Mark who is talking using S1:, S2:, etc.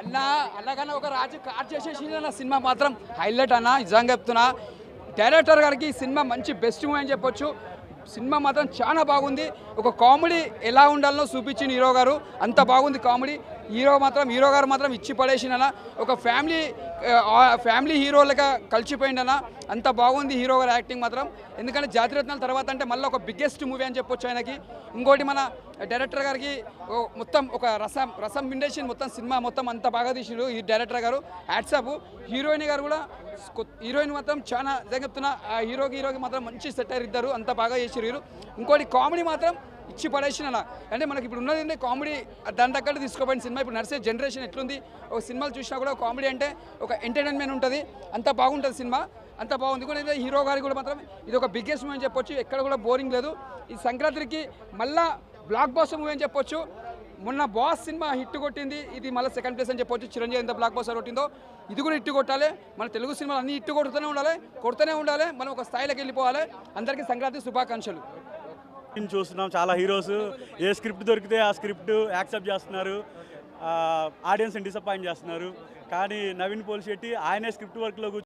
S1: అన్న అన్నకన్నా ఒక రాజు కార్ చేసేసి అన్న సినిమా మాత్రం హైలైట్ అన్న. నిజంగా చెప్తున్నా, డైరెక్టర్ గారికి ఈ సినిమా మంచి బెస్ట్ మూవీ అని చెప్పొచ్చు. సినిమా మాత్రం చాలా బాగుంది. ఒక కామెడీ ఎలా ఉండాలనో చూపించిన హీరో గారు, అంత బాగుంది కామెడీ. హీరో గారు మాత్రం ఇచ్చి పడేసిననా. ఒక ఫ్యామిలీ హీరోలుగా కలిసిపోయిందనా. అంత బాగుంది హీరో గారు యాక్టింగ్ మాత్రం. ఎందుకంటే జాతిరత్నాల తర్వాత అంటే మళ్ళీ ఒక బిగ్గెస్ట్ మూవీ అని చెప్పొచ్చు ఆయనకి. ఇంకోటి మన డైరెక్టర్ గారికి మొత్తం ఒక రసం పిండేసి మొత్తం సినిమా మొత్తం అంత బాగా తీసిరు ఈ డైరెక్టర్ గారు. హ్యాట్సాప్. హీరోయిన్ గారు కూడా, హీరోయిన్ మాత్రం చాలా చెప్తున్నా, ఆ హీరోకి మాత్రం మంచి సెటర్ ఇద్దరు, అంత బాగా చేసిరు హీరో. ఇంకోటి కామెడీ మాత్రం ఇచ్చి పడేసిన. అంటే మనకి ఇప్పుడు ఉన్నది కామెడీ, దాని తగ్గట్టు తీసుకోపోయిన సినిమా. ఇప్పుడు నడిచే జనరేషన్ ఎట్లుంది, ఒక సినిమాలు చూసినా కూడా కామెడీ అంటే ఒక ఎంటర్టైన్మెంట్ ఉంటుంది, అంత బాగుంటుంది సినిమా, అంత బాగుంది కూడా. హీరో గారికి కూడా మాత్రం ఇది ఒక బిగ్గెస్ట్ మూవీ అని చెప్పొచ్చు. ఎక్కడ కూడా బోరింగ్ లేదు. ఈ సంక్రాంతికి మళ్ళా బ్లాక్ బాస్టర్ మూవీ అని చెప్పొచ్చు. మొన్న బాస్ సినిమా హిట్ కొట్టింది, ఇది మళ్ళీ సెకండ్ ప్లేస్ అని చెప్పొచ్చు. చిరంజీవి ఎంత బ్లాక్ బాస్టర్ కొట్టిందో ఇది కూడా హిట్ కొట్టాలి. మన తెలుగు సినిమాలు అన్ని హిట్ కొడుతూనే ఉండాలి. మనం ఒక స్థాయిలోకి వెళ్ళిపోవాలి. అందరికీ సంక్రాంతి శుభాకాంక్షలు.
S2: చూస్తున్నాం చాలా హీరోస్ ఏ స్క్రిప్ట్ దొరికితే ఆ స్క్రిప్ట్ యాక్సెప్ట్ చేస్తున్నారు, ఆడియన్స్ని డిసప్పాయింట్ చేస్తున్నారు. కానీ నవీన్ పోలిశెట్టి ఆయనే స్క్రిప్ట్ వర్క్లో